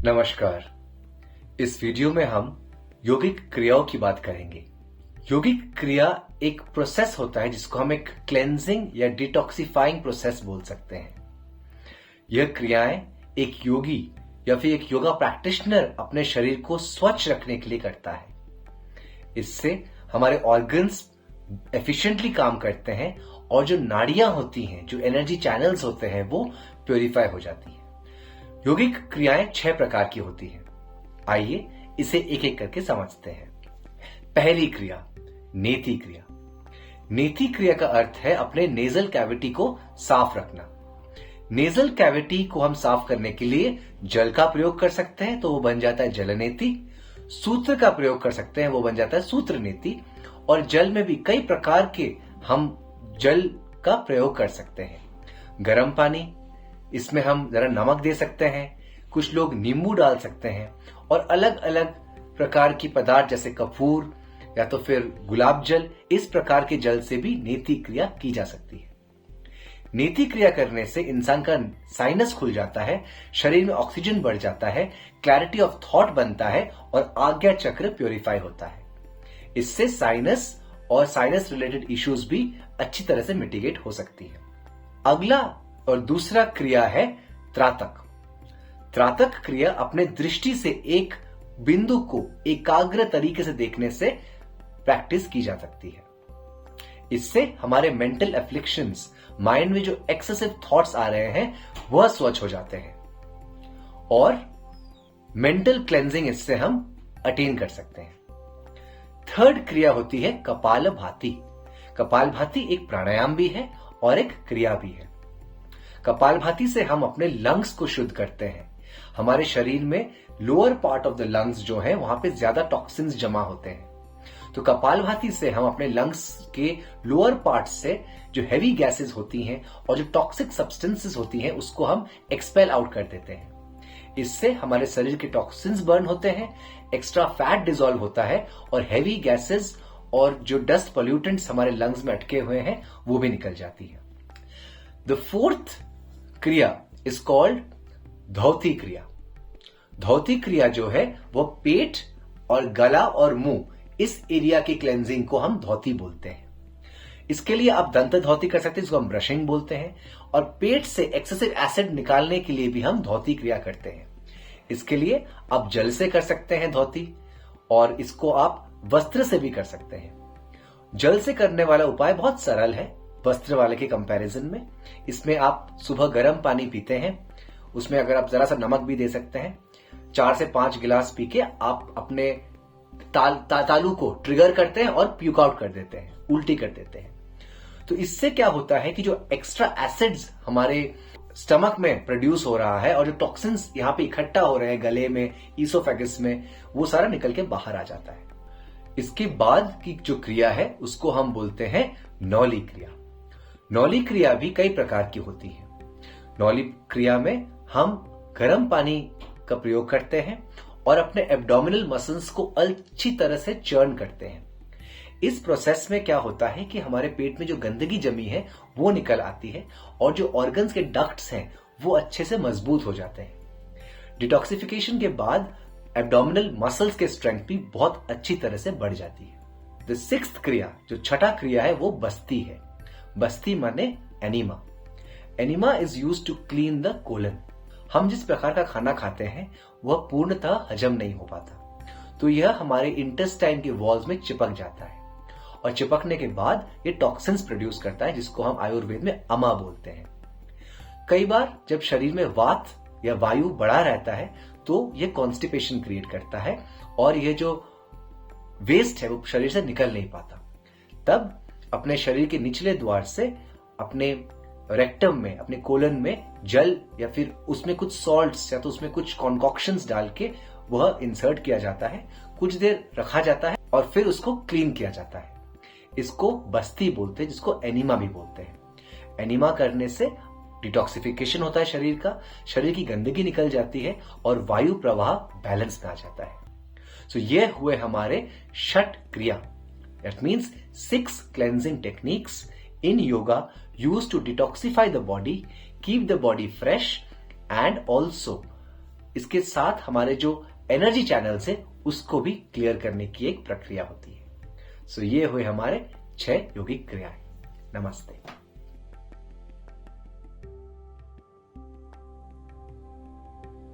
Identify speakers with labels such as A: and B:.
A: नमस्कार। इस वीडियो में हम यौगिक क्रियाओं की बात करेंगे। यौगिक क्रिया एक प्रोसेस होता है जिसको हम एक क्लेंजिंग या डिटॉक्सिफाइंग प्रोसेस बोल सकते हैं। यह क्रियाएं एक योगी या फिर एक योगा प्रैक्टिशनर अपने शरीर को स्वच्छ रखने के लिए करता है। इससे हमारे ऑर्गन्स एफिशिएंटली काम करते हैं और जो नाड़ियां होती हैं, जो एनर्जी चैनल्स होते हैं, वो प्योरीफाई हो जाती है। यौगिक क्रियाएं 6 प्रकार की होती हैं। आइए इसे एक एक करके समझते हैं। पहली क्रिया, नेति क्रिया। नेति क्रिया का अर्थ है अपने नेजल कैविटी को साफ रखना। नेजल कैविटी को हम साफ करने के लिए जल का प्रयोग कर सकते हैं, तो वो बन जाता है जलनेति। सूत्र का प्रयोग कर सकते हैं, वो बन जाता है सूत्र नेति। और जल में भी कई प्रकार के हम जल का प्रयोग कर सकते हैं। गर्म पानी, इसमें हम जरा नमक दे सकते हैं, कुछ लोग नींबू डाल सकते हैं, और अलग अलग प्रकार की पदार्थ जैसे कपूर या तो फिर गुलाब जल, इस प्रकार के जल से भी नेति क्रिया की जा सकती है। नेति क्रिया करने से इंसान का साइनस खुल जाता है, शरीर में ऑक्सीजन बढ़ जाता है, क्लैरिटी ऑफ थॉट बनता है और आज्ञा चक्र प्योरीफाई होता है। इससे साइनस और साइनस रिलेटेड इश्यूज भी अच्छी तरह से मिटिगेट हो सकती है। अगला और दूसरा क्रिया है त्राटक। त्राटक क्रिया अपने दृष्टि से एक बिंदु को एकाग्र तरीके से देखने से प्रैक्टिस की जा सकती है। इससे हमारे मेंटल एफ्लिक्शंस, माइंड में जो एक्सेसिव थॉट्स आ रहे हैं, वह स्वच्छ हो जाते हैं और मेंटल क्लेंजिंग इससे हम अटेन कर सकते हैं। थर्ड क्रिया होती है कपालभाति। कपालभाति एक प्राणायाम भी है और एक क्रिया भी है। कपालभाति से हम अपने लंग्स को शुद्ध करते हैं। हमारे शरीर में lower part of the lungs जो है, वहां पे ज्यादा टॉक्सिन्स जमा होते हैं। तो कपालभाति से हम अपने लंग्स के लोअर पार्ट से जो हैवी गैसेस होती हैं और जो टॉक्सिक सब्सटेंसेस होती हैं, उसको हम एक्सपेल आउट कर देते हैं। इससे हमारे शरीर के टॉक्सिन्स बर्न होते हैं, एक्स्ट्रा फैट डिसॉल्व होता है और हैवी गैसेस और जो डस्ट पोल्यूटेंट्स हमारे लंग्स में अटके हुए हैं, वो भी निकल जाती है। द फोर्थ क्रिया इज कॉल्ड धौती क्रिया। धौती क्रिया जो है वो पेट और गला और मुंह, इस एरिया की क्लेंजिंग को हम धौती बोलते हैं। इसके लिए आप दंत धौती कर सकते हैं, जिसको हम ब्रशिंग बोलते हैं, और पेट से एक्सेसिव एसिड निकालने के लिए भी हम धौती क्रिया करते हैं। इसके लिए आप जल से कर सकते हैं धौती, और इसको आप वस्त्र से भी कर सकते हैं। जल से करने वाला उपाय बहुत सरल है वस्त्र वाले के कंपैरिजन में। इसमें आप सुबह गर्म पानी पीते हैं, उसमें अगर आप जरा सा नमक भी दे सकते हैं, 4 से 5 गिलास पी के आप अपने तालू को ट्रिगर करते हैं और प्यूक आउट कर देते हैं, उल्टी कर देते हैं। तो इससे क्या होता है कि जो एक्स्ट्रा एसिड्स हमारे स्टमक में प्रोड्यूस हो रहा है और जो टॉक्सिन्स यहां पे इकट्ठा हो रहे हैं गले में, ईसोफेगस में, वो सारा निकल के बाहर आ जाता है। इसके बाद की जो क्रिया है उसको हम बोलते हैं नौली क्रिया। नौली क्रिया भी कई प्रकार की होती है। नौली क्रिया में हम गर्म पानी का प्रयोग करते हैं और अपने एब्डोमिनल मसल्स को अच्छी तरह से चर्न करते हैं। इस प्रोसेस में क्या होता है कि हमारे पेट में जो गंदगी जमी है वो निकल आती है और जो ऑर्गन्स के डक्ट्स हैं वो अच्छे से मजबूत हो जाते हैं। डिटॉक्सिफिकेशन के बाद एब्डोमिनल मसल्स के स्ट्रेंथ भी बहुत अच्छी तरह से बढ़ जाती है। द सिक्स्थ क्रिया, जो छठा क्रिया है, वो बस्ती है। बस्ती माने enema. Enema is used to clean the colon. हम जिस प्रकार का खाना खाते हैं वह पूर्णतः हजम नहीं हो पाता, तो यह हमारे इंटेस्टाइन के वॉल्स में चिपक जाता है और चिपकने के बाद ये टॉक्सिन्स प्रोड्यूस करता है, जिसको हम आयुर्वेद में अमा बोलते हैं। कई बार जब शरीर में वात या वायु बढ़ा रहता है तो यह कॉन्स्टिपेशन क्रिएट करता है और यह जो वेस्ट है वो शरीर से निकल नहीं पाता। तब अपने शरीर के निचले द्वार से अपने रेक्टम में, अपने कोलन में जल या फिर उसमें कुछ सॉल्ट्स या तो उसमें कुछ कॉन्कॉक्शंस डाल के वह इंसर्ट किया जाता है, कुछ देर रखा जाता है और फिर उसको क्लीन किया जाता है। इसको बस्ती बोलते हैं, जिसको एनिमा भी बोलते हैं। एनिमा करने से डिटॉक्सिफिकेशन होता है शरीर का, शरीर की गंदगी निकल जाती है और वायु प्रवाह बैलेंस में आ जाता है। सो ये हुए हमारे 6 क्रिया। That means 6 cleansing techniques in yoga used to detoxify the body, keep the body fresh, and also इसके साथ हमारे जो एनर्जी चैनल्स है उसको भी क्लियर करने की एक प्रक्रिया होती है। सो ये हुए हमारे 6 योगिक क्रियाएं। नमस्ते।